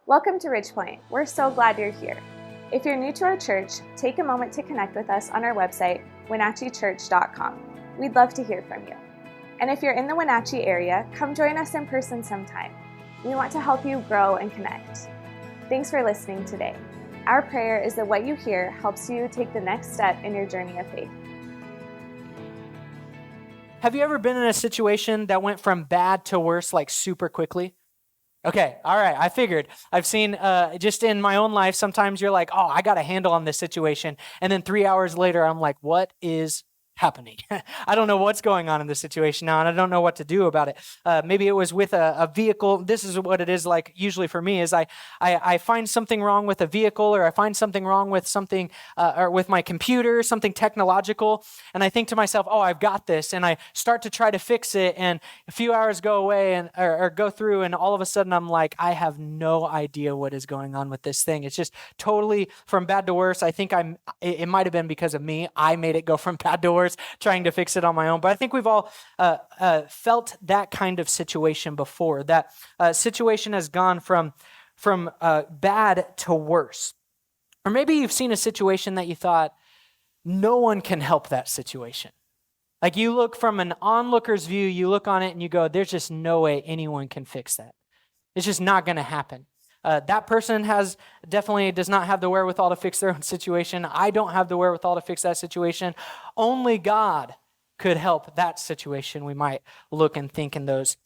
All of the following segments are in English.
Welcome to Ridgepoint. We're so glad you're here. If you're new to our church, take a moment to connect with us on our website, wenatcheechurch.com. We'd love to hear from you. And if you're in the Wenatchee area, come join us in person sometime. We want to help you grow and connect. Thanks for listening today. Our prayer is that what you hear helps you take the next step in your journey of faith. Have you ever been in a situation that went from bad to worse like super quickly? Okay, all right, I figured. I've seen just in my own life, sometimes you're like, oh, I got a handle on this situation. And then 3 hours later, I'm like, what is happening? I don't know what's going on in this situation now, and I don't know what to do about it. Maybe it was with a vehicle. This is what it is like usually for me is I find something wrong with a vehicle, or I find something wrong with something, or with my computer, something technological, and I think to myself, oh, I've got this, and I start to try to fix it, and a few hours go away and or go through, and all of a sudden I'm like, I have no idea what is going on with this thing. It's just totally from bad to worse. I think it might have been because of me. I made it go from bad to worse, trying to fix it on my own. But I think we've all felt that kind of situation before. That situation has gone from bad to worse. Or maybe you've seen a situation that you thought, no one can help that situation. Like you look from an onlooker's view, you look on it and you go, there's just no way anyone can fix that. It's just not going to happen. That person definitely does not have the wherewithal to fix their own situation. I don't have the wherewithal to fix that situation. Only God could help that situation. We might look and think in those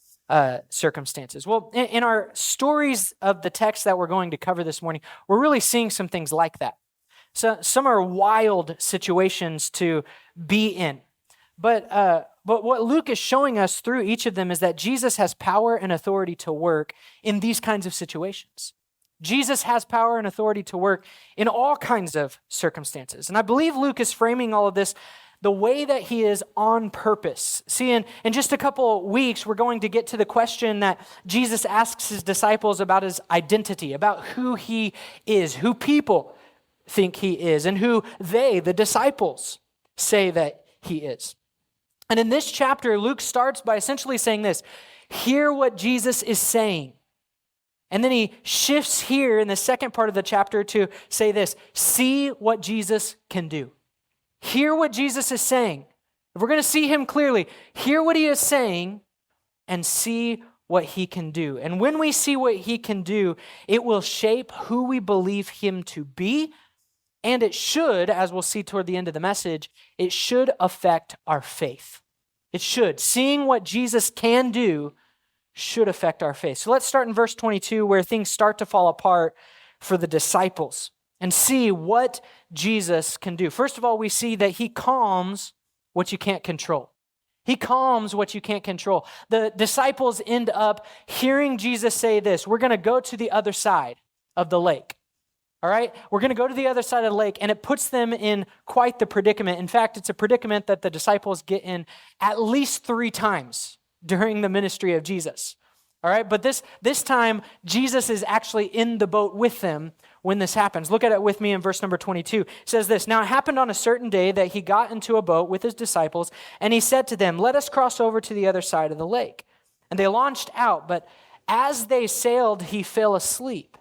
circumstances. Well, in our stories of the text that we're going to cover this morning, we're really seeing some things like that. So some are wild situations to be in. But what Luke is showing us through each of them is that Jesus has power and authority to work in these kinds of situations. Jesus has power and authority to work in all kinds of circumstances. And I believe Luke is framing all of this the way that he is on purpose. See, in just a couple weeks, we're going to get to the question that Jesus asks his disciples about his identity, about who he is, who people think he is, and who they, the disciples, say that he is. And in this chapter, Luke starts by essentially saying this, hear what Jesus is saying. And then he shifts here in the second part of the chapter to say this, see what Jesus can do. Hear what Jesus is saying. If we're going to see him clearly, hear what he is saying and see what he can do. And when we see what he can do, it will shape who we believe him to be. And it should, as we'll see toward the end of the message, it should affect our faith. It should. Seeing what Jesus can do should affect our faith. So let's start in verse 22 where things start to fall apart for the disciples and see what Jesus can do. First of all, we see that he calms what you can't control. He calms what you can't control. The disciples end up hearing Jesus say this, we're going to go to the other side of the lake. All right, we're going to go to the other side of the lake, and it puts them in quite the predicament. In fact, it's a predicament that the disciples get in at least 3 times during the ministry of Jesus. All right, but this time, Jesus is actually in the boat with them when this happens. Look at it with me in verse number 22. It says this, now it happened on a certain day that he got into a boat with his disciples, and he said to them, let us cross over to the other side of the lake. And they launched out, but as they sailed, he fell asleep.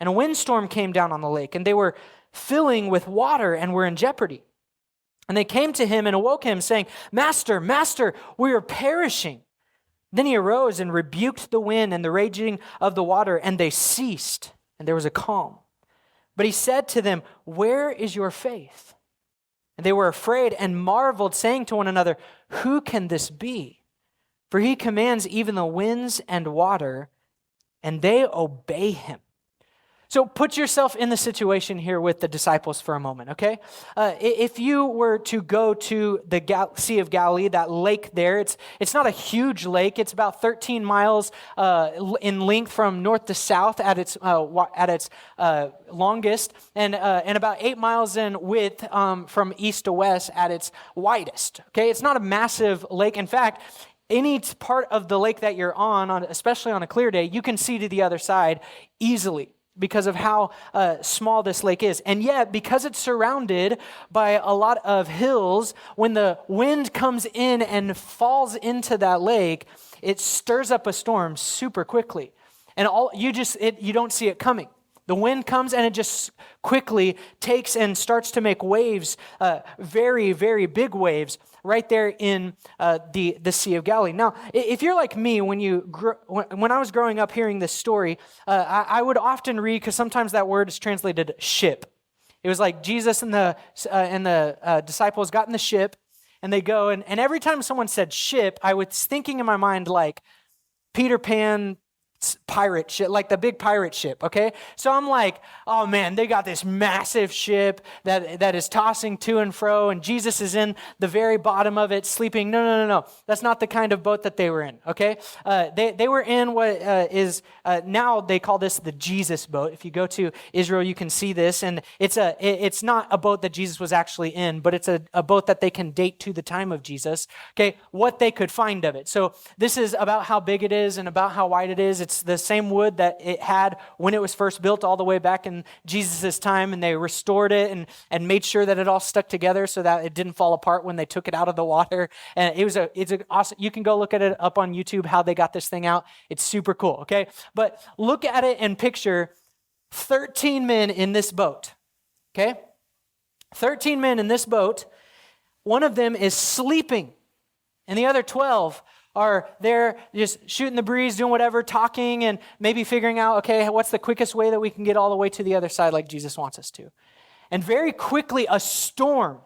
And a windstorm came down on the lake, and they were filling with water and were in jeopardy. And they came to him and awoke him, saying, Master, Master, we are perishing. Then he arose and rebuked the wind and the raging of the water, and they ceased, and there was a calm. But he said to them, where is your faith? And they were afraid and marveled, saying to one another, who can this be? For he commands even the winds and water, and they obey him. So put yourself in the situation here with the disciples for a moment, okay? If you were to go to the Sea of Galilee, that lake there, it's not a huge lake. It's about 13 miles in length from north to south at its longest, and about 8 miles in width from east to west at its widest, okay? It's not a massive lake. In fact, any part of the lake that you're on, especially on a clear day, you can see to the other side easily, because of how small this lake is. And yet, because it's surrounded by a lot of hills, when the wind comes in and falls into that lake, it stirs up a storm super quickly. And you don't see it coming. The wind comes and it just quickly takes and starts to make waves, very, very big waves, right there in the Sea of Galilee. Now, if you're like me, when I was growing up hearing this story, I would often read, because sometimes that word is translated ship. It was like Jesus and the disciples got in the ship, and they go, and every time someone said ship, I was thinking in my mind like Peter Pan pirate ship, like the big pirate ship, okay? So I'm like, oh man, they got this massive ship that is tossing to and fro, and Jesus is in the very bottom of it sleeping. No. That's not the kind of boat that they were in, okay? They were in what is now they call this the Jesus boat. If you go to Israel, you can see this, and it's not a boat that Jesus was actually in, but it's a boat that they can date to the time of Jesus, okay? What they could find of it. So this is about how big it is and about how wide it is. It's the same wood that it had when it was first built all the way back in Jesus' time, and they restored it and made sure that it all stuck together so that it didn't fall apart when they took it out of the water. And it's awesome. You can go look at it up on YouTube, how they got this thing out. It's super cool, okay? But look at it and picture 13 men in this boat, okay? 13 men in this boat. One of them is sleeping, and the other 12 are there just shooting the breeze, doing whatever, talking, and maybe figuring out, okay, what's the quickest way that we can get all the way to the other side like Jesus wants us to. And very quickly, a storm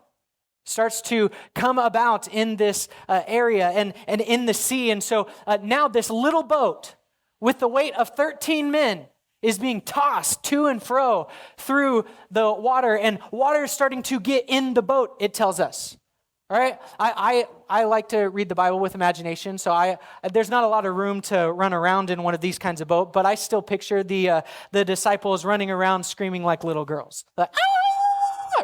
starts to come about in this area and in the sea. And so now this little boat with the weight of 13 men is being tossed to and fro through the water, and water is starting to get in the boat, it tells us. All right, I like to read the Bible with imagination, so there's not a lot of room to run around in one of these kinds of boats, but I still picture the disciples running around screaming like little girls. Like, ah!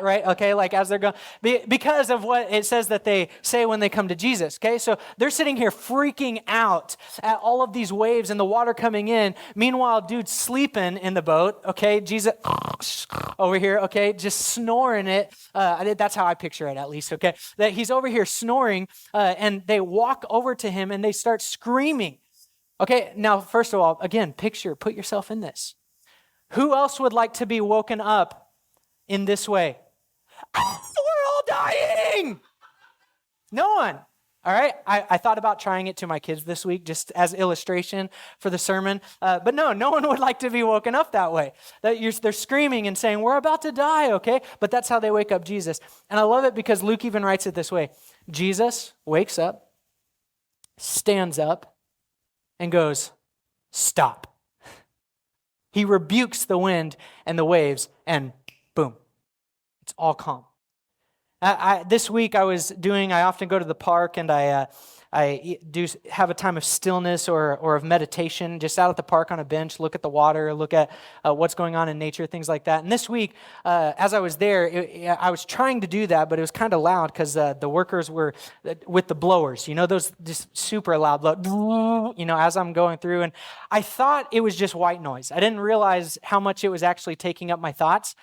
Right? Okay, like as they're going, because of what it says that they say when they come to Jesus. Okay, so they're sitting here freaking out at all of these waves and the water coming in. Meanwhile, dude's sleeping in the boat. Okay, Jesus over here. Okay, just snoring it. That's how I picture it, at least. Okay, that he's over here snoring, and they walk over to him and they start screaming. Okay, now first of all, again, put yourself in this. Who else would like to be woken up in this way? We're all dying. No one. All right. I thought about trying it to my kids this week just as illustration for the sermon. But no one would like to be woken up that way. They're screaming and saying, we're about to die, okay? But that's how they wake up Jesus. And I love it because Luke even writes it this way. Jesus wakes up, stands up, and goes, stop. He rebukes the wind and the waves, and boom, it's all calm. This week I often go to the park, and I do have a time of stillness or of meditation, just out at the park on a bench, look at the water, look at what's going on in nature, things like that. And this week, as I was there, I was trying to do that, but it was kind of loud because the workers were with the blowers, those just super loud, as I'm going through. And I thought it was just white noise. I didn't realize how much it was actually taking up my thoughts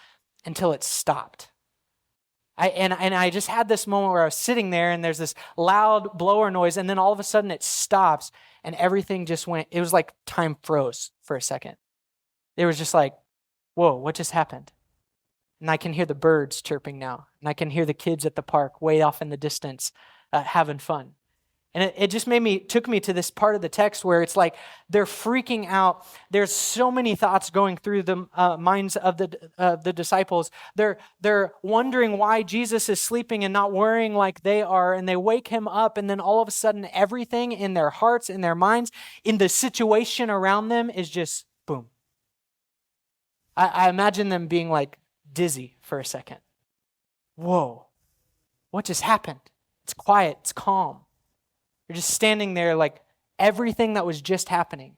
until it stopped. I just had this moment where I was sitting there and there's this loud blower noise, and then all of a sudden it stops and everything just went, it was like time froze for a second. It was just like, whoa, what just happened? And I can hear the birds chirping now, and I can hear the kids at the park way off in the distance having fun. And it just took me to this part of the text where it's like they're freaking out. There's so many thoughts going through the minds of the disciples. They're wondering why Jesus is sleeping and not worrying like they are. And they wake him up, and then all of a sudden, everything in their hearts, in their minds, in the situation around them is just boom. I imagine them being like dizzy for a second. Whoa, what just happened? It's quiet, it's calm. You're just standing there like everything that was just happening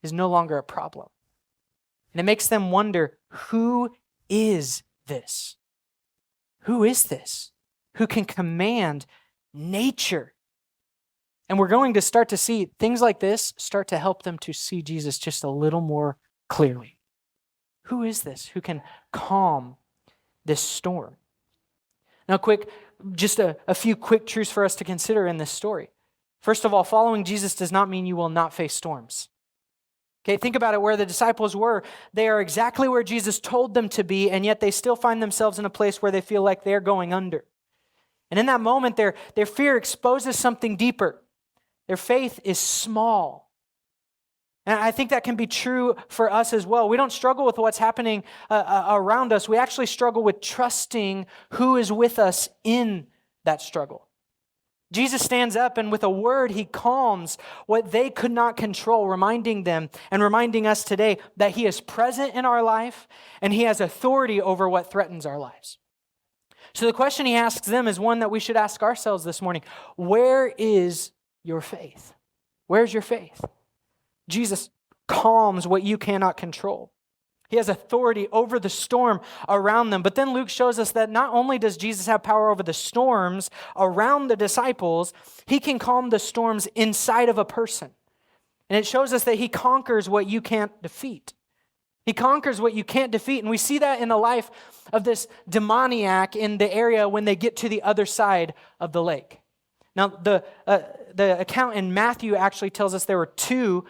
is no longer a problem. And it makes them wonder, who is this? Who is this? Who can command nature? And we're going to start to see things like this start to help them to see Jesus just a little more clearly. Who is this who can calm this storm? Now, just a few quick truths for us to consider in this story. First of all, following Jesus does not mean you will not face storms. Okay, think about it, where the disciples were. They are exactly where Jesus told them to be, and yet they still find themselves in a place where they feel like they're going under. And in that moment, their fear exposes something deeper. Their faith is small. And I think that can be true for us as well. We don't struggle with what's happening around us. We actually struggle with trusting who is with us in that struggle. Jesus stands up and with a word, he calms what they could not control, reminding them and reminding us today that he is present in our life and he has authority over what threatens our lives. So the question he asks them is one that we should ask ourselves this morning. Where is your faith? Where's your faith? Jesus calms what you cannot control. He has authority over the storm around them. But then Luke shows us that not only does Jesus have power over the storms around the disciples, he can calm the storms inside of a person. And it shows us that he conquers what you can't defeat. He conquers what you can't defeat. And we see that in the life of this demoniac in the area when they get to the other side of the lake. Now, the account in Matthew actually tells us there were two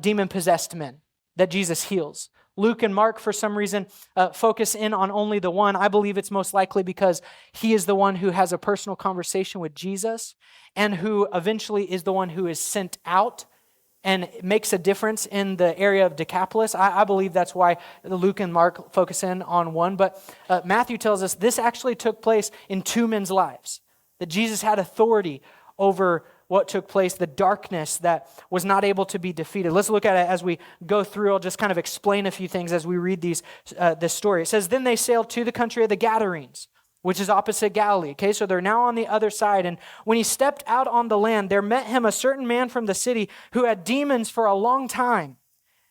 demon-possessed men that Jesus heals. Luke and Mark, for some reason, focus in on only the one. I believe it's most likely because he is the one who has a personal conversation with Jesus and who eventually is the one who is sent out and makes a difference in the area of Decapolis. I believe that's why Luke and Mark focus in on one. But Matthew tells us this actually took place in two men's lives, that Jesus had authority over what took place, the darkness that was not able to be defeated. Let's look at it as we go through. I'll just kind of explain a few things as we read this story. It says, then they sailed to the country of the Gadarenes, which is opposite Galilee. Okay, so they're now on the other side. And when he stepped out on the land, there met him a certain man from the city who had demons for a long time.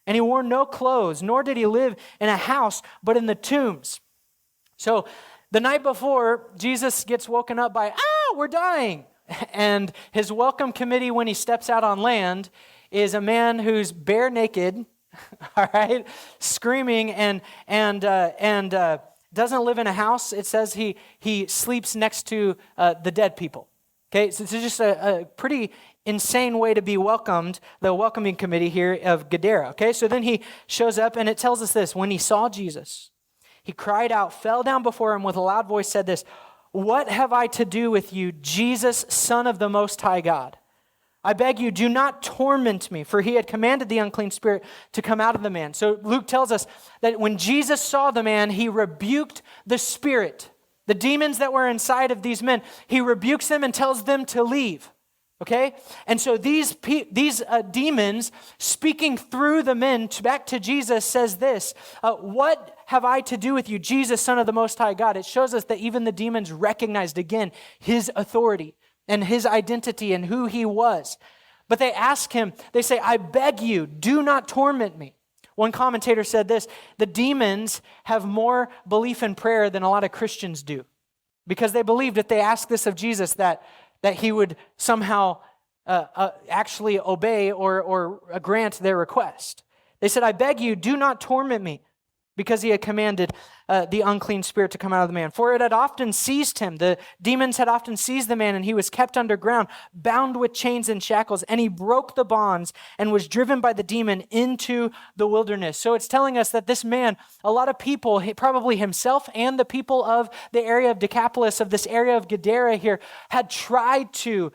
And he wore no clothes, nor did he live in a house, but in the tombs. So the night before, Jesus gets woken up by, we're dying. And his welcome committee when he steps out on land is a man who's bare naked, all right, screaming and doesn't live in a house. It says he sleeps next to the dead people. Okay, so it's just a pretty insane way to be welcomed, the welcoming committee here of Gadara. Okay, so then he shows up and it tells us this. When he saw Jesus, he cried out, fell down before him with a loud voice, said this, what have I to do with you, Jesus, Son of the Most High God? I beg you, do not torment me, for he had commanded the unclean spirit to come out of the man. So Luke tells us that when Jesus saw the man, he rebuked the spirit, the demons that were inside of these men. He rebukes them and tells them to leave. Okay? And so these demons speaking through the men back to Jesus says this, what have I to do with you, Jesus, Son of the Most High God? It shows us that even the demons recognized again his authority and his identity and who he was. But they ask him, they say, I beg you, do not torment me. One commentator said this, the demons have more belief in prayer than a lot of Christians do, because they believed if they asked this of Jesus that he would somehow actually obey or grant their request. They said, I beg you, do not torment me, because he had commanded the unclean spirit to come out of the man. For it had often seized him. The demons had often seized the man, and he was kept underground, bound with chains and shackles, and he broke the bonds and was driven by the demon into the wilderness. So it's telling us that this man, a lot of people, probably himself and the people of the area of Decapolis, of this area of Gadara here, had tried to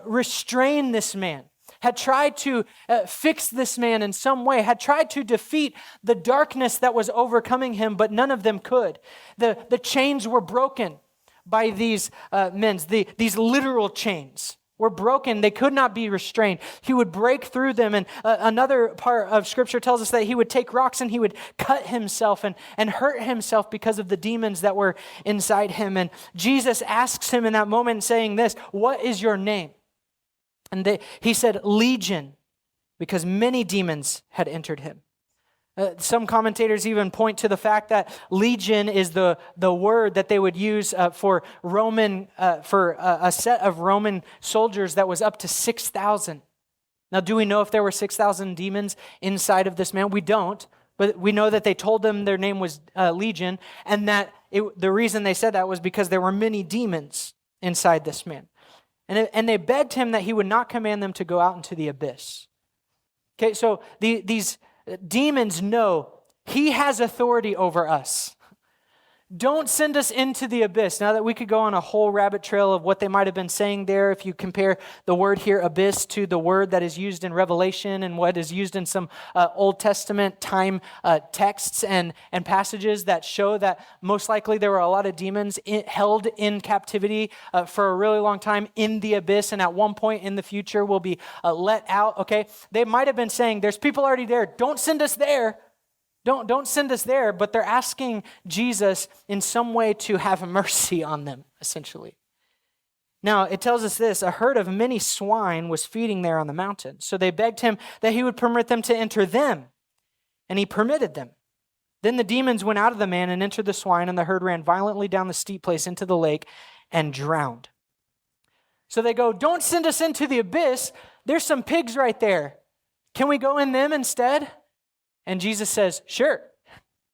restrain this man, had tried to fix this man in some way, had tried to defeat the darkness that was overcoming him, but none of them could. The chains were broken by these men. These literal chains were broken. They could not be restrained. He would break through them. And another part of Scripture tells us that he would take rocks and he would cut himself and hurt himself because of the demons that were inside him. And Jesus asks him in that moment, saying this, what is your name? And he said, Legion, because many demons had entered him. Some commentators even point to the fact that legion is the word that they would use for a set of Roman soldiers that was up to 6,000. Now, do we know if there were 6,000 demons inside of this man? We don't, but we know that they told them their name was Legion, and that the reason they said that was because there were many demons inside this man. And they begged him that he would not command them to go out into the abyss. Okay, so these demons know he has authority over us. Don't send us into the abyss. Now that we could go on a whole rabbit trail of what they might have been saying there, if you compare the word here, abyss, to the word that is used in Revelation and what is used in some Old Testament time texts and passages that show that most likely there were a lot of demons held in captivity for a really long time in the abyss, and at one point in the future will be let out, okay? They might have been saying, there's people already there. Don't send us there. Don't send us there, but they're asking Jesus in some way to have mercy on them, essentially. Now, it tells us this: a herd of many swine was feeding there on the mountain. So they begged him that he would permit them to enter them, and he permitted them. Then the demons went out of the man and entered the swine, and the herd ran violently down the steep place into the lake and drowned. So they go, don't send us into the abyss. There's some pigs right there. Can we go in them instead? And Jesus says, sure,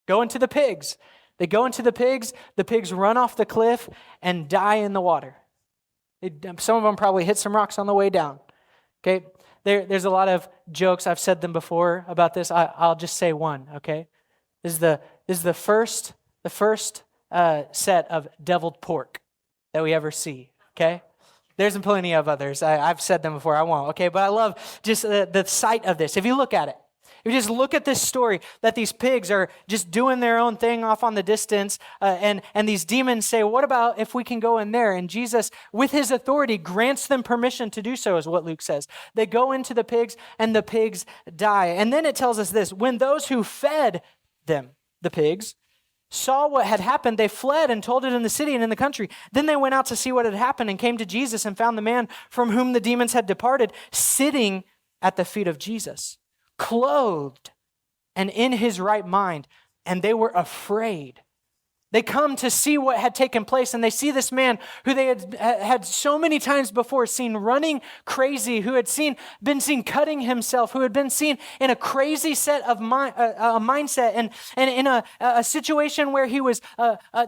go into the pigs. They go into the pigs run off the cliff and die in the water. Some of them probably hit some rocks on the way down. Okay, there's a lot of jokes, I've said them before about this. I'll just say one, okay? This is the first set of deviled pork that we ever see, okay? There's plenty of others. I've said them before, I won't, okay? But I love just the sight of this. If you look at it, if you just look at this story, that these pigs are just doing their own thing off on the distance, and these demons say, what about if we can go in there? And Jesus, with his authority, grants them permission to do so, is what Luke says. They go into the pigs, and the pigs die. And then it tells us this: when those who fed them, the pigs, saw what had happened, they fled and told it in the city and in the country. Then they went out to see what had happened and came to Jesus and found the man from whom the demons had departed sitting at the feet of Jesus, clothed and in his right mind, and they were afraid. They come to see what had taken place, and they see this man who they had so many times before seen running crazy, who had been seen cutting himself, who had been seen in a crazy set of mindset and in a situation where he was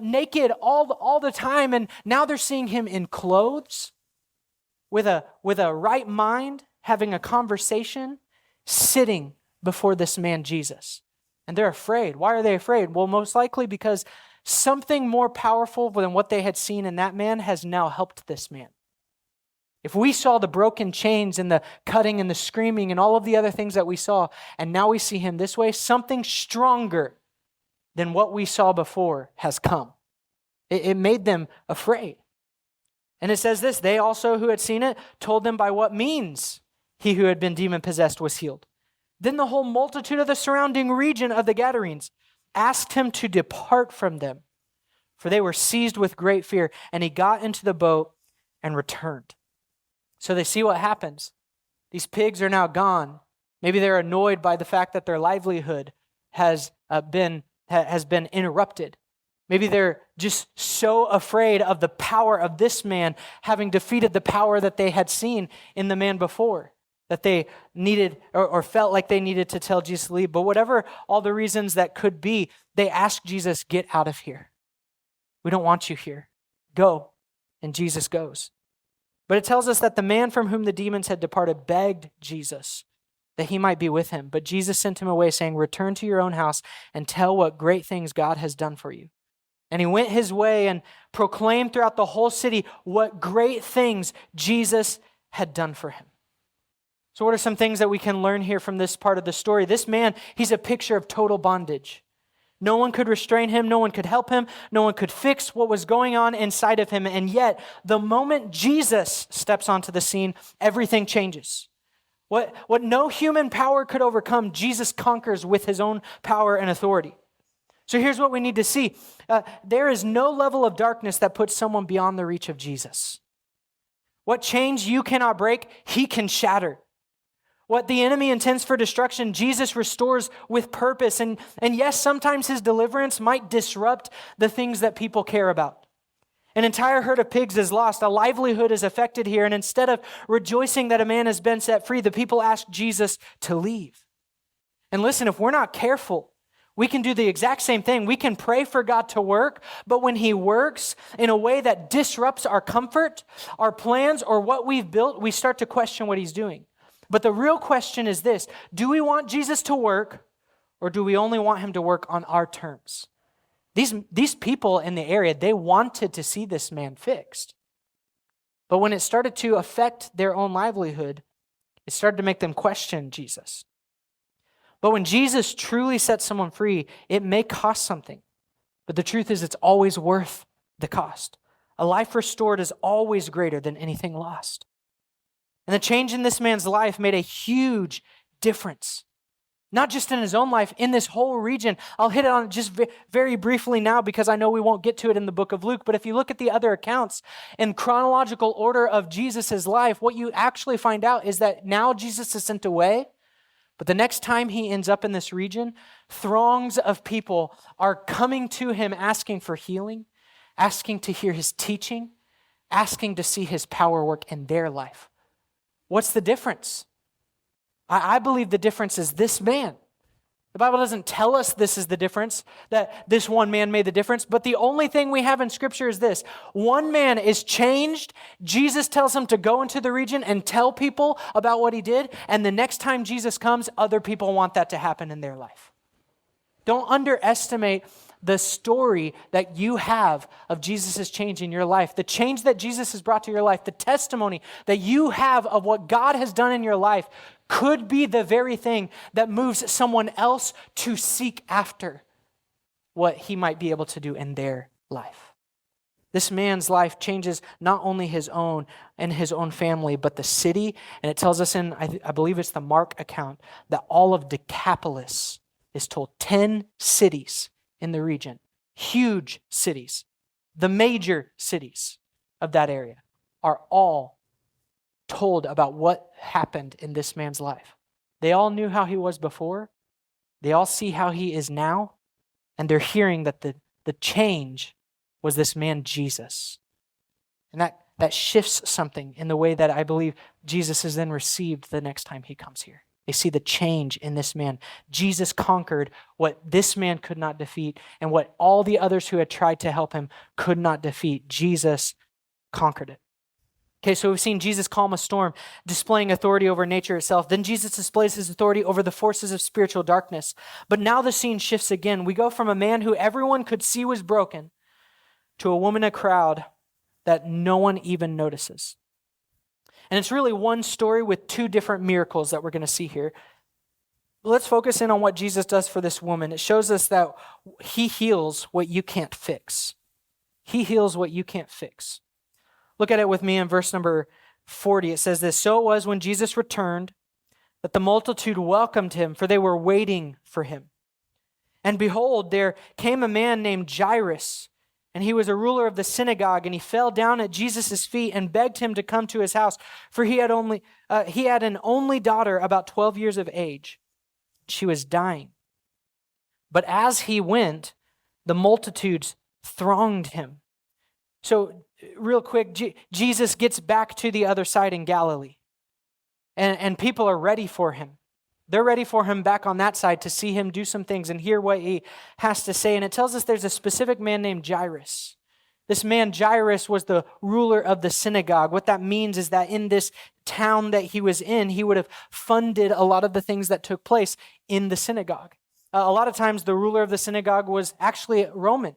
naked all the time, and now they're seeing him in clothes, with a right mind, having a conversation, sitting before this man Jesus. And they're afraid. Why are they afraid? Well, most likely because something more powerful than what they had seen in that man has now helped this man. If we saw the broken chains and the cutting and the screaming and all of the other things that we saw, and now we see him this way, something stronger than what we saw before has come. It made them afraid. And it says this: they also who had seen it told them by what means he who had been demon-possessed was healed. Then the whole multitude of the surrounding region of the Gadarenes asked him to depart from them, for they were seized with great fear, and he got into the boat and returned. So they see what happens. These pigs are now gone. Maybe they're annoyed by the fact that their livelihood has been interrupted. Maybe they're just so afraid of the power of this man having defeated the power that they had seen in the man before, that they needed or felt like they needed to tell Jesus to leave. But whatever all the reasons that could be, they asked Jesus, get out of here. We don't want you here. Go. And Jesus goes. But it tells us that the man from whom the demons had departed begged Jesus that he might be with him. But Jesus sent him away, saying, return to your own house and tell what great things God has done for you. And he went his way and proclaimed throughout the whole city what great things Jesus had done for him. So what are some things that we can learn here from this part of the story? This man, he's a picture of total bondage. No one could restrain him. No one could help him. No one could fix what was going on inside of him. And yet, the moment Jesus steps onto the scene, everything changes. What no human power could overcome, Jesus conquers with his own power and authority. So here's what we need to see. There is no level of darkness that puts someone beyond the reach of Jesus. What chains you cannot break, he can shatter. What the enemy intends for destruction, Jesus restores with purpose. And yes, sometimes his deliverance might disrupt the things that people care about. An entire herd of pigs is lost. A livelihood is affected here. And instead of rejoicing that a man has been set free, the people ask Jesus to leave. And listen, if we're not careful, we can do the exact same thing. We can pray for God to work, but when he works in a way that disrupts our comfort, our plans, or what we've built, we start to question what he's doing. But the real question is this: do we want Jesus to work, Or do we only want him to work on our terms? These people in the area, they wanted to see this man fixed. But when it started to affect their own livelihood, it started to make them question Jesus. But when Jesus truly sets someone free, it may cost something. But the truth is, it's always worth the cost. A life restored is always greater than anything lost. And the change in this man's life made a huge difference. Not just in his own life, in this whole region. I'll hit it on just very briefly now because I know we won't get to it in the book of Luke. But if you look at the other accounts in chronological order of Jesus' life, what you actually find out is that now Jesus is sent away. But the next time he ends up in this region, throngs of people are coming to him asking for healing, asking to hear his teaching, asking to see his power work in their life. What's the difference? I believe the difference is this man. The Bible doesn't tell us this is the difference, that this one man made the difference, but the only thing we have in Scripture is this. One man is changed. Jesus tells him to go into the region and tell people about what he did, and the next time Jesus comes, other people want that to happen in their life. Don't underestimate the story that you have of Jesus' change in your life, the change that Jesus has brought to your life, the testimony that you have of what God has done in your life could be the very thing that moves someone else to seek after what he might be able to do in their life. This man's life changes not only his own and his own family, but the city. And it tells us in, I believe it's the Mark account, that all of Decapolis is told 10 cities in the region, huge cities, the major cities of that area are all told about what happened in this man's life. They all knew how he was before. They all see how he is now. And they're hearing that the change was this man, Jesus. And that shifts something in the way that I believe Jesus is then received the next time he comes here. They see the change in this man. Jesus conquered what this man could not defeat and what all the others who had tried to help him could not defeat. Jesus conquered it. Okay, so we've seen Jesus calm a storm, displaying authority over nature itself. Then Jesus displays his authority over the forces of spiritual darkness. But now the scene shifts again. We go from a man who everyone could see was broken to a woman in a crowd that no one even notices. And it's really one story with two different miracles that we're going to see here. Let's focus in on what Jesus does for this woman. It shows us that he heals what you can't fix. He heals what you can't fix. Look at it with me in verse number 40. It says this, "So it was when Jesus returned that the multitude welcomed him, for they were waiting for him. And behold, there came a man named Jairus, and he was a ruler of the synagogue, and he fell down at Jesus' feet and begged him to come to his house, for he had an only daughter about 12 years of age. She was dying. But as he went, the multitudes thronged him." So real quick, Jesus gets back to the other side in Galilee, and people are ready for him. They're ready for him back on that side to see him do some things and hear what he has to say. And it tells us there's a specific man named Jairus. This man, Jairus, was the ruler of the synagogue. What that means is that in this town that he was in, he would have funded a lot of the things that took place in the synagogue. A lot of times the ruler of the synagogue was actually Roman.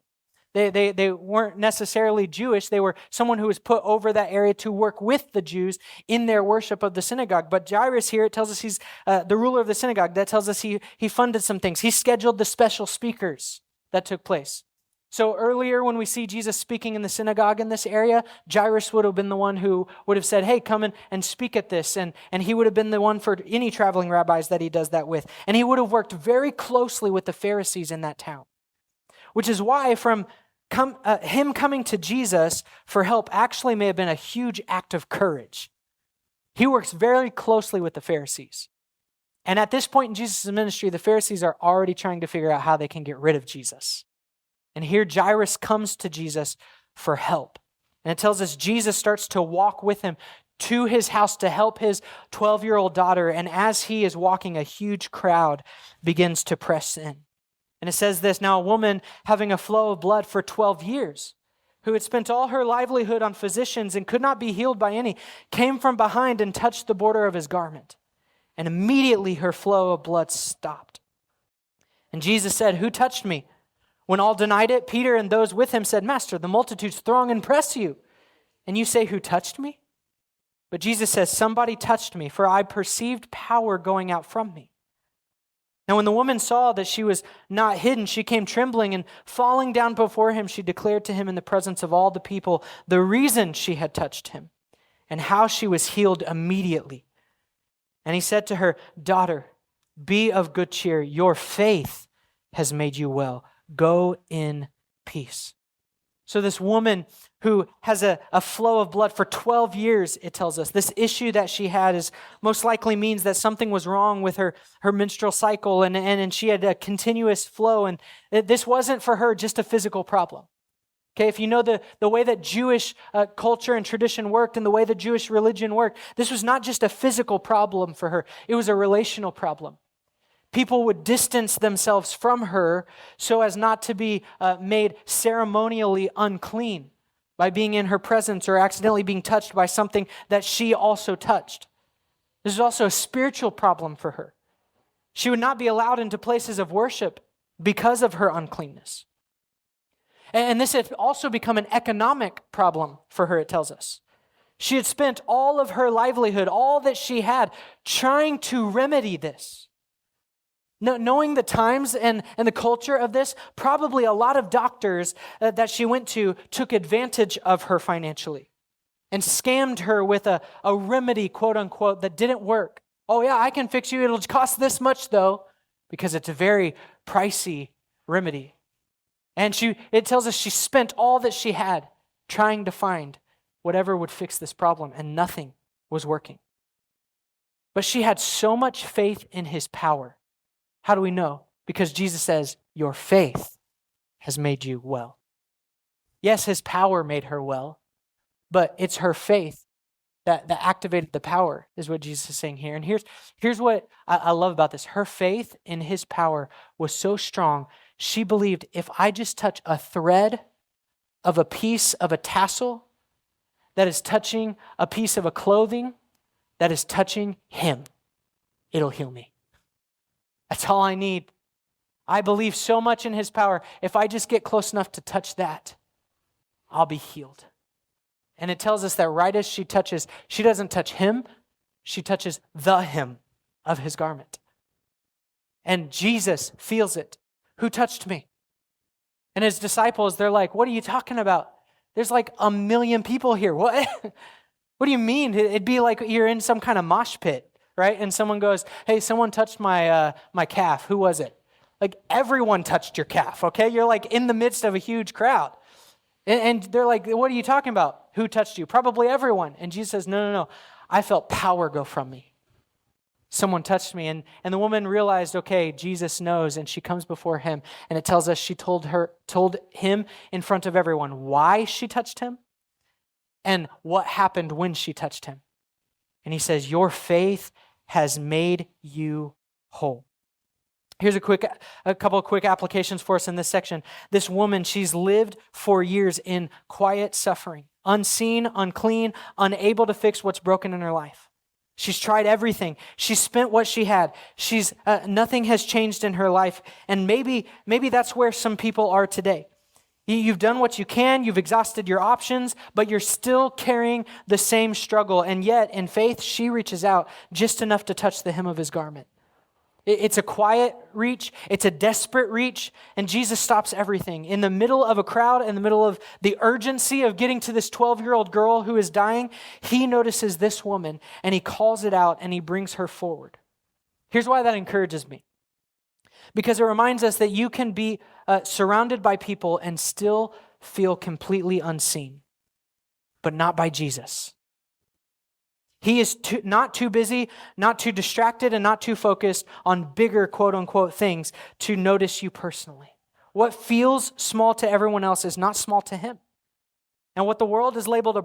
They weren't necessarily Jewish. They were someone who was put over that area to work with the Jews in their worship of the synagogue. But Jairus here, it tells us he's the ruler of the synagogue. That tells us he funded some things. He scheduled the special speakers that took place. So earlier when we see Jesus speaking in the synagogue in this area, Jairus would have been the one who would have said, hey, come in and speak at this. And he would have been the one for any traveling rabbis that he does that with. And he would have worked very closely with the Pharisees in that town. Which is why him coming to Jesus for help actually may have been a huge act of courage. He works very closely with the Pharisees. And at this point in Jesus' ministry, the Pharisees are already trying to figure out how they can get rid of Jesus. And here Jairus comes to Jesus for help. And it tells us Jesus starts to walk with him to his house to help his 12-year-old daughter. And as he is walking, a huge crowd begins to press in. And it says this, "Now a woman having a flow of blood for 12 years, who had spent all her livelihood on physicians and could not be healed by any, came from behind and touched the border of his garment. And immediately her flow of blood stopped. And Jesus said, "Who touched me?" When all denied it, Peter and those with him said, "Master, the multitudes throng and press you, and you say, 'Who touched me?'" But Jesus says, "Somebody touched me, for I perceived power going out from me." Now when the woman saw that she was not hidden, she came trembling, and falling down before him, she declared to him in the presence of all the people the reason she had touched him, and how she was healed immediately. And he said to her, "Daughter, be of good cheer. Your faith has made you well. Go in peace." So this woman who has a flow of blood for 12 years, it tells us, this issue that she had is most likely means that something was wrong with her menstrual cycle, and she had a continuous flow, and this wasn't for her just a physical problem. Okay, if you know the way that Jewish culture and tradition worked and the way the Jewish religion worked, this was not just a physical problem for her, it was a relational problem. People would distance themselves from her so as not to be made ceremonially unclean by being in her presence or accidentally being touched by something that she also touched. This is also a spiritual problem for her. She would not be allowed into places of worship because of her uncleanness. And this had also become an economic problem for her, it tells us. She had spent all of her livelihood, all that she had, trying to remedy this. Knowing the times and the culture of this, probably a lot of doctors that she went to took advantage of her financially and scammed her with a remedy, quote unquote, that didn't work. "Oh yeah, I can fix you. It'll cost this much though," because it's a very pricey remedy. And it tells us she spent all that she had trying to find whatever would fix this problem, and nothing was working. But she had so much faith in his power. How do we know? Because Jesus says, "Your faith has made you well." Yes, his power made her well, but it's her faith that activated the power, is what Jesus is saying here. And here's what I love about this. Her faith in his power was so strong, she believed, if I just touch a thread of a piece of a tassel that is touching a piece of a clothing that is touching him, it'll heal me. That's all I need. I believe so much in his power. If I just get close enough to touch that, I'll be healed. And it tells us that right as she touches, she doesn't touch him, she touches the hem of his garment. And Jesus feels it. "Who touched me?" And his disciples, they're like, "What are you talking about? There's like 1,000,000 people here. What? What do you mean?" It'd be like you're in some kind of mosh pit. Right? And someone goes, "Hey, someone touched my calf. Who was it?" Like, everyone touched your calf, okay? You're like in the midst of a huge crowd. And they're like, "What are you talking about? Who touched you?" "Probably everyone." And Jesus says, No. I felt power go from me. Someone touched me. And the woman realized, okay, Jesus knows, and she comes before him. And it tells us she told him in front of everyone why she touched him and what happened when she touched him. And he says, "Your faith has made you whole." Here's a couple of quick applications for us in this section. This woman, she's lived for years in quiet suffering, unseen, unclean, unable to fix what's broken in her life. She's tried everything. She's spent what she had. Nothing has changed in her life. And maybe that's where some people are today. You've done what you can, you've exhausted your options, but you're still carrying the same struggle. And yet, in faith, she reaches out just enough to touch the hem of his garment. It's a quiet reach, it's a desperate reach, and Jesus stops everything. In the middle of a crowd, in the middle of the urgency of getting to this 12-year-old girl who is dying, he notices this woman, and he calls it out, and he brings her forward. Here's why that encourages me. Because it reminds us that you can be surrounded by people and still feel completely unseen, but not by Jesus. He is not too busy, not too distracted, and not too focused on bigger, quote unquote, things to notice you personally. What feels small to everyone else is not small to him. And what the world is labeled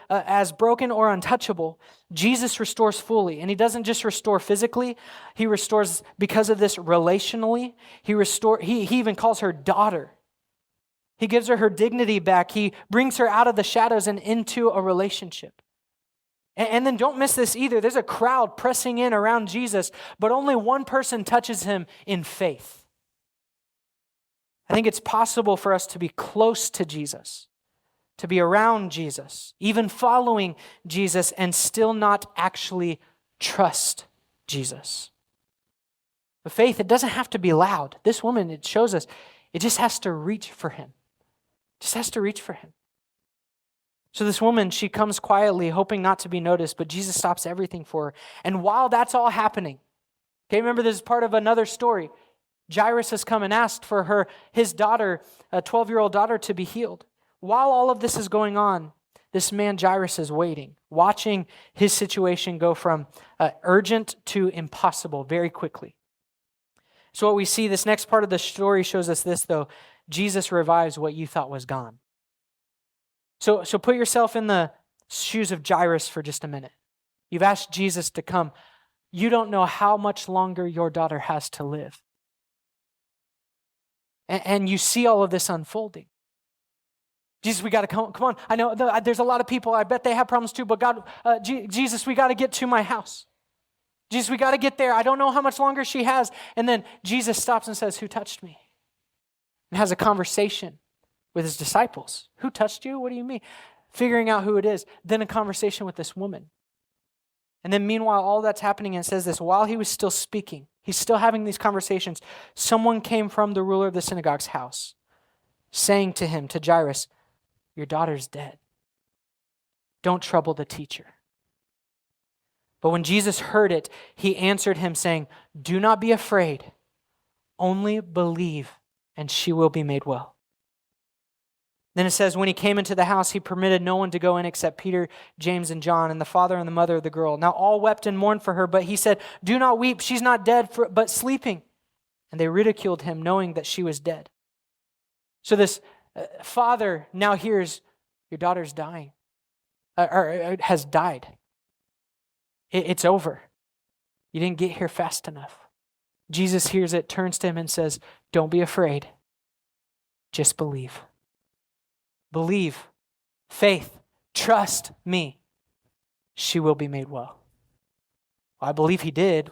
as broken or untouchable, Jesus restores fully. And he doesn't just restore physically, he restores because of this relationally. He even calls her daughter. He gives her dignity back. He brings her out of the shadows and into a relationship. And then don't miss this either. There's a crowd pressing in around Jesus, but only one person touches him in faith. I think it's possible for us to be close to Jesus, to be around Jesus, even following Jesus, and still not actually trust Jesus. But faith, it doesn't have to be loud. This woman, it shows us, it just has to reach for him. Just has to reach for him. So this woman, she comes quietly, hoping not to be noticed, but Jesus stops everything for her. And while that's all happening, okay, remember this is part of another story. Jairus has come and asked for his daughter, a 12-year-old daughter, to be healed. While all of this is going on, this man Jairus is waiting, watching his situation go from urgent to impossible very quickly. So what we see, this next part of the story shows us this, though. Jesus revives what you thought was gone. So put yourself in the shoes of Jairus for just a minute. You've asked Jesus to come. You don't know how much longer your daughter has to live. And you see all of this unfolding. Jesus, we got to come on. I know there's a lot of people, I bet they have problems too, but God, Jesus, we got to get to my house. Jesus, we got to get there. I don't know how much longer she has. And then Jesus stops and says, who touched me? And has a conversation with his disciples. Who touched you? What do you mean? Figuring out who it is. Then a conversation with this woman. And then meanwhile, all that's happening, and it says this, while he was still speaking, he's still having these conversations, someone came from the ruler of the synagogue's house, saying to him, to Jairus, your daughter's dead. Don't trouble the teacher. But when Jesus heard it, he answered him saying, do not be afraid, only believe, and she will be made well. Then it says, when he came into the house, he permitted no one to go in except Peter, James, and John, and the father and the mother of the girl. Now all wept and mourned for her, but he said, do not weep, she's not dead, but sleeping. And they ridiculed him, knowing that she was dead. So this father now hears, your daughter's dying, or has died. It's over. You didn't get here fast enough. Jesus hears it, turns to him and says, don't be afraid. Just believe. Believe. Faith. Trust me. She will be made well. I believe he did.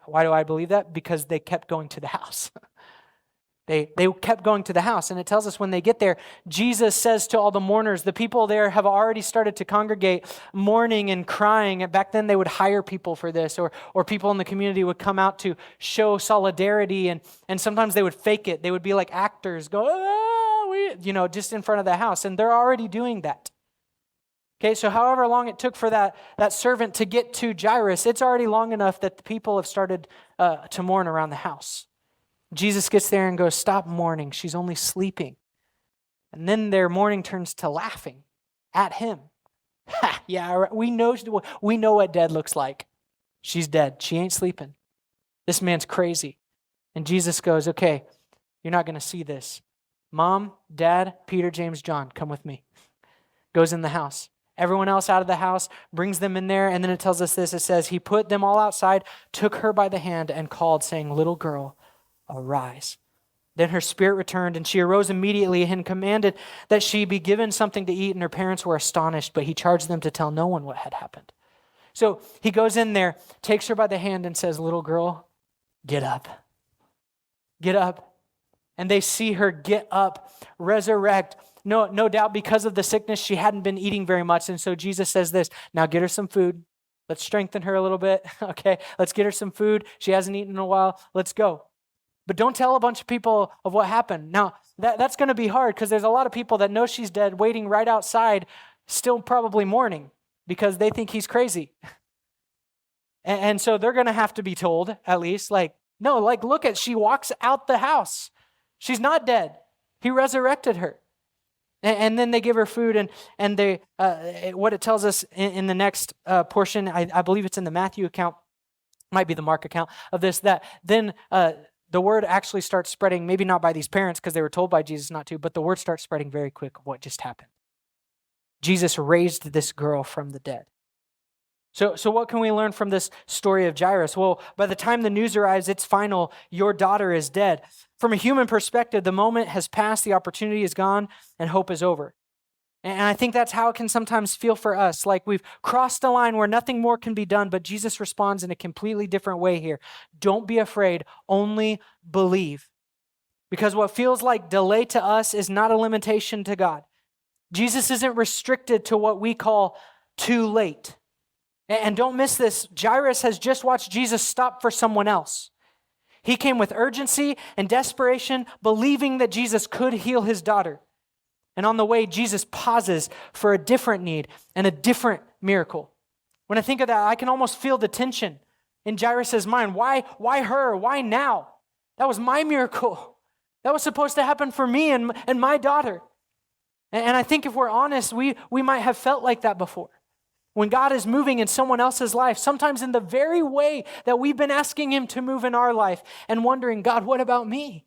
Why do I believe that? Because they kept going to the house. They kept going to the house, and it tells us when they get there, Jesus says to all the mourners, the people there have already started to congregate, mourning and crying. And back then they would hire people for this, or people in the community would come out to show solidarity, and sometimes they would fake it. They would be like actors, just in front of the house, and they're already doing that. Okay, so however long it took for that servant to get to Jairus, it's already long enough that the people have started to mourn around the house. Jesus gets there and goes, stop mourning. She's only sleeping. And then their mourning turns to laughing at him. Yeah, we know what dead looks like. She's dead. She ain't sleeping. This man's crazy. And Jesus goes, okay, you're not going to see this. Mom, Dad, Peter, James, John, come with me. Goes in the house. Everyone else out of the house, brings them in there. And then it tells us this. It says, he put them all outside, took her by the hand and called, saying, little girl, arise. Then her spirit returned, and she arose immediately and commanded that she be given something to eat, and her parents were astonished, but he charged them to tell no one what had happened. So he goes in there, takes her by the hand and says, little girl, get up. Get up. And they see her get up, resurrect. No doubt because of the sickness, she hadn't been eating very much. And so Jesus says this, now get her some food. Let's strengthen her a little bit. Okay, let's get her some food. She hasn't eaten in a while. Let's go. But don't tell a bunch of people of what happened. Now, that's going to be hard because there's a lot of people that know she's dead waiting right outside, still probably mourning because they think he's crazy. And so they're going to have to be told, at least, look at, she walks out the house. She's not dead. He resurrected her. And then they give her food, and they what it tells us in the next portion, I believe it's in the Matthew account, might be the Mark account of this, that then the word actually starts spreading, maybe not by these parents because they were told by Jesus not to, but the word starts spreading very quick of what just happened. Jesus raised this girl from the dead. So what can we learn from this story of Jairus? Well, by the time the news arrives, it's final. Your daughter is dead. From a human perspective, the moment has passed, the opportunity is gone, and hope is over. And I think that's how it can sometimes feel for us. Like we've crossed the line where nothing more can be done, but Jesus responds in a completely different way here. Don't be afraid, only believe. Because what feels like delay to us is not a limitation to God. Jesus isn't restricted to what we call too late. And don't miss this, Jairus has just watched Jesus stop for someone else. He came with urgency and desperation, believing that Jesus could heal his daughter. And on the way, Jesus pauses for a different need and a different miracle. When I think of that, I can almost feel the tension in Jairus' mind. Why her? Why now? That was my miracle. That was supposed to happen for me and my daughter. And I think if we're honest, we might have felt like that before. When God is moving in someone else's life, sometimes in the very way that we've been asking him to move in our life and wondering, God, what about me?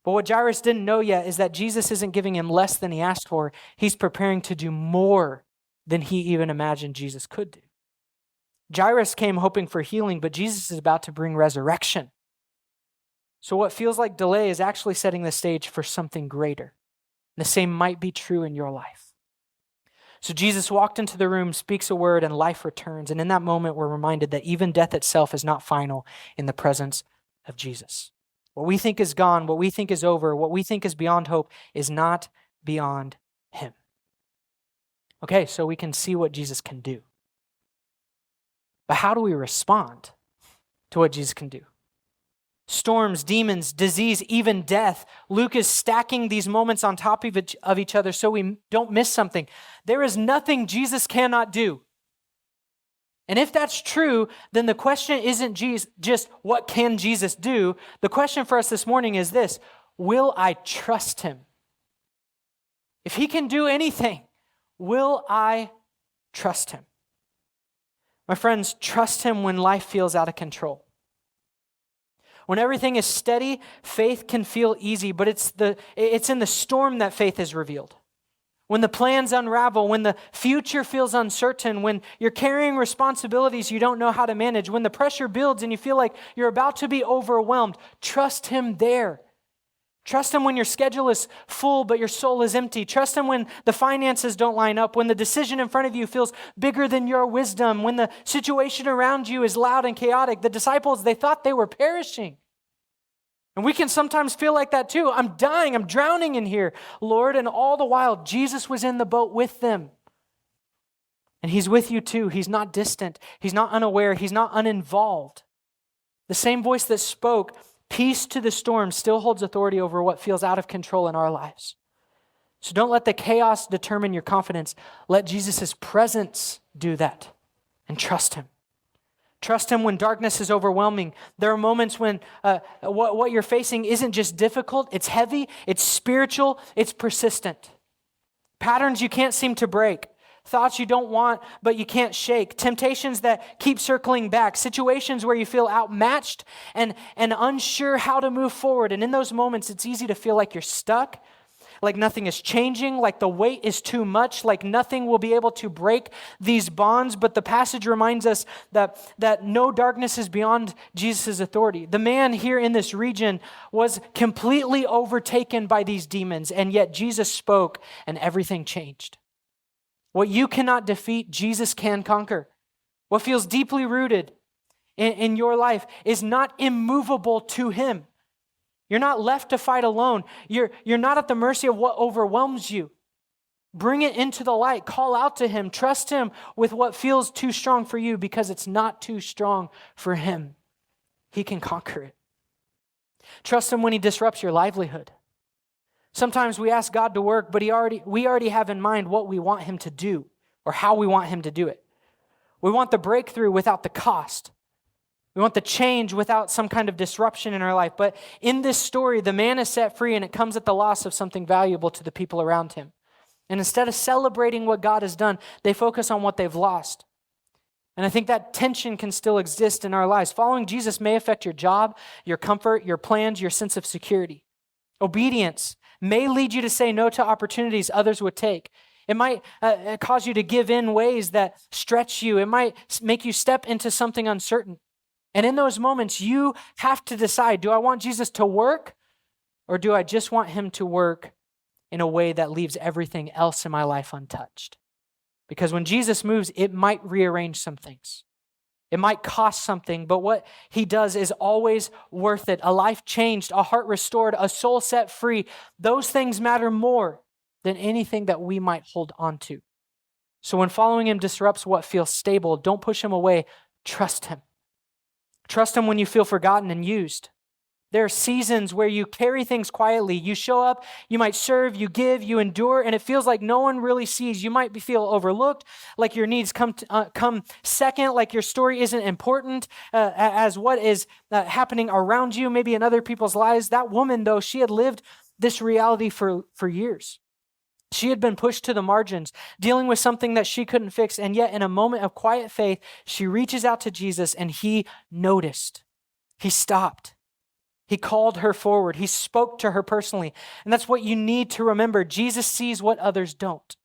But what Jairus didn't know yet is that Jesus isn't giving him less than he asked for. He's preparing to do more than he even imagined Jesus could do. Jairus came hoping for healing, but Jesus is about to bring resurrection. So what feels like delay is actually setting the stage for something greater. The same might be true in your life. So Jesus walked into the room, speaks a word, and life returns. And in that moment, we're reminded that even death itself is not final in the presence of Jesus. What we think is gone, what we think is over, what we think is beyond hope is not beyond him. Okay, so we can see what Jesus can do. But how do we respond to what Jesus can do? Storms, demons, disease, even death. Luke is stacking these moments on top of each other so we don't miss something. There is nothing Jesus cannot do. And if that's true, then the question isn't just what can Jesus do? The question for us this morning is this: will I trust him? If he can do anything, will I trust him? My friends, trust him when life feels out of control. When everything is steady, faith can feel easy, but it's in the storm that faith is revealed. When the plans unravel, when the future feels uncertain, when you're carrying responsibilities you don't know how to manage, when the pressure builds and you feel like you're about to be overwhelmed, trust him there. Trust him when your schedule is full but your soul is empty. Trust him when the finances don't line up, when the decision in front of you feels bigger than your wisdom, when the situation around you is loud and chaotic. The disciples, they thought they were perishing. And we can sometimes feel like that too. I'm dying, I'm drowning in here, Lord. And all the while, Jesus was in the boat with them. And he's with you too. He's not distant. He's not unaware. He's not uninvolved. The same voice that spoke peace to the storm still holds authority over what feels out of control in our lives. So don't let the chaos determine your confidence. Let Jesus' presence do that and trust him. Trust him when darkness is overwhelming. There are moments when what you're facing isn't just difficult, it's heavy, it's spiritual, it's persistent. Patterns you can't seem to break. Thoughts you don't want, but you can't shake. Temptations that keep circling back. Situations where you feel outmatched and unsure how to move forward. And in those moments, it's easy to feel like you're stuck, like nothing is changing, like the weight is too much, like nothing will be able to break these bonds. But the passage reminds us that no darkness is beyond Jesus' authority. The man here in this region was completely overtaken by these demons, and yet Jesus spoke and everything changed. What you cannot defeat, Jesus can conquer. What feels deeply rooted in your life is not immovable to him. You're not left to fight alone. You're not at the mercy of what overwhelms you. Bring it into the light. Call out to him. Trust him with what feels too strong for you because it's not too strong for him. He can conquer it. Trust him when he disrupts your livelihood. Sometimes we ask God to work, but we already have in mind what we want him to do or how we want him to do it. We want the breakthrough without the cost. We want the change without some kind of disruption in our life. But in this story, the man is set free and it comes at the loss of something valuable to the people around him. And instead of celebrating what God has done, they focus on what they've lost. And I think that tension can still exist in our lives. Following Jesus may affect your job, your comfort, your plans, your sense of security. Obedience may lead you to say no to opportunities others would take. It might cause you to give in ways that stretch you. It might make you step into something uncertain. And in those moments, you have to decide, do I want Jesus to work or do I just want him to work in a way that leaves everything else in my life untouched? Because when Jesus moves, it might rearrange some things. It might cost something, but what he does is always worth it. A life changed, a heart restored, a soul set free. Those things matter more than anything that we might hold on to. So when following him disrupts what feels stable, don't push him away. Trust him. Trust him when you feel forgotten and used. There are seasons where you carry things quietly. You show up, you might serve, you give, you endure, and it feels like no one really sees. You might feel overlooked, like your needs come second, like your story isn't important as what is happening around you, maybe in other people's lives. That woman, though, she had lived this reality for years. She had been pushed to the margins, dealing with something that she couldn't fix, and yet in a moment of quiet faith, she reaches out to Jesus, and he noticed. He stopped. He called her forward. He spoke to her personally. And that's what you need to remember. Jesus sees what others don't.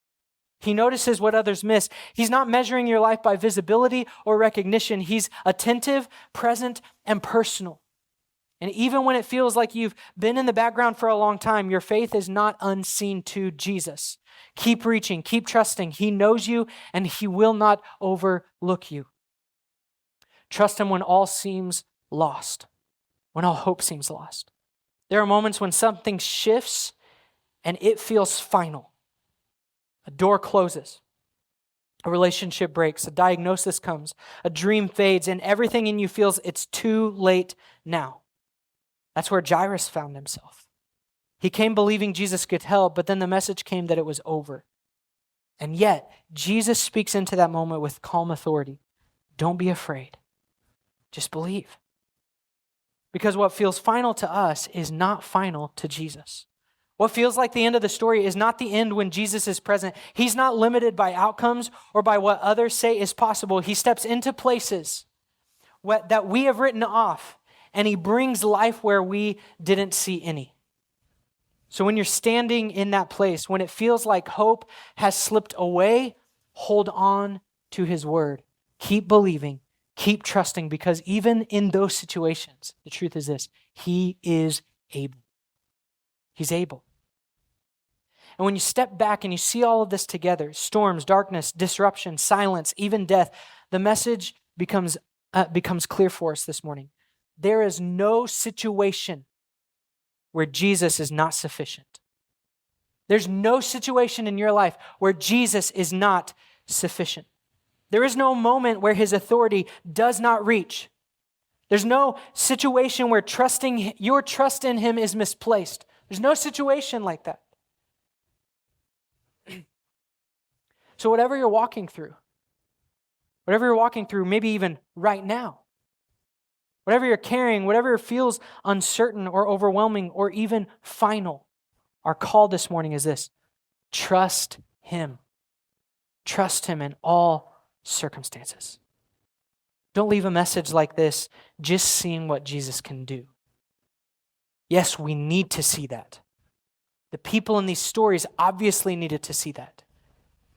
He notices what others miss. He's not measuring your life by visibility or recognition. He's attentive, present, and personal. And even when it feels like you've been in the background for a long time, your faith is not unseen to Jesus. Keep reaching, keep trusting. He knows you and he will not overlook you. Trust him when all seems lost. When all hope seems lost. There are moments when something shifts and it feels final. A door closes. A relationship breaks. A diagnosis comes. A dream fades and everything in you feels it's too late now. That's where Jairus found himself. He came believing Jesus could help, but then the message came that it was over. And yet, Jesus speaks into that moment with calm authority. Don't be afraid. Just believe. Because what feels final to us is not final to Jesus. What feels like the end of the story is not the end when Jesus is present. He's not limited by outcomes or by what others say is possible. He steps into places that we have written off, and he brings life where we didn't see any. So when you're standing in that place, when it feels like hope has slipped away, hold on to his word. Keep believing. Keep trusting, because even in those situations, the truth is this, he is able. He's able. And when you step back and you see all of this together, storms, darkness, disruption, silence, even death, the message becomes clear for us this morning. There is no situation where Jesus is not sufficient. There's no situation in your life where Jesus is not sufficient. There is no moment where his authority does not reach. There's no situation where your trust in him is misplaced. There's no situation like that. So whatever you're walking through, maybe even right now, whatever you're carrying, whatever feels uncertain or overwhelming or even final, our call this morning is this: trust him. Trust him in all circumstances. Don't leave a message like this just seeing what Jesus can do. Yes, we need to see that. The people in these stories obviously needed to see that.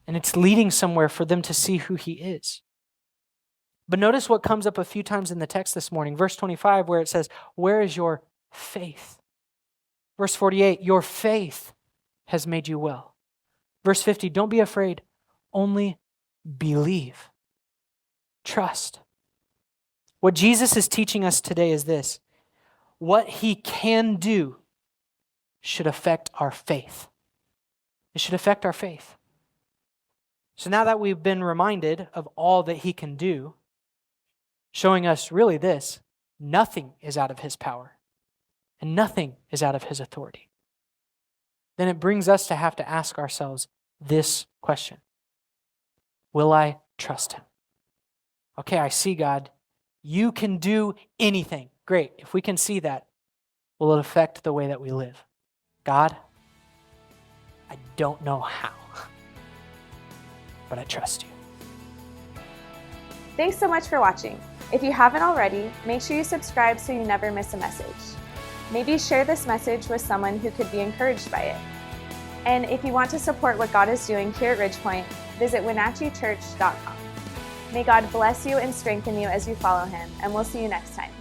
And it's leading somewhere for them to see who he is. But notice what comes up a few times in the text this morning. Verse 25, where it says, "Where is your faith?" Verse 48, "Your faith has made you well." Verse 50, "Don't be afraid, only believe." Trust. What Jesus is teaching us today is this: what he can do should affect our faith. It should affect our faith. So now that we've been reminded of all that he can do, showing us really this: nothing is out of his power and nothing is out of his authority. Then it brings us to have to ask ourselves this question: will I trust him? Okay, I see, God, you can do anything. Great. If we can see that, will it affect the way that we live? God, I don't know how, but I trust you. Thanks so much for watching. If you haven't already, make sure you subscribe so you never miss a message. Maybe share this message with someone who could be encouraged by it. And if you want to support what God is doing here at Ridgepoint, visit wenatcheechurch.com. May God bless you and strengthen you as you follow him, and we'll see you next time.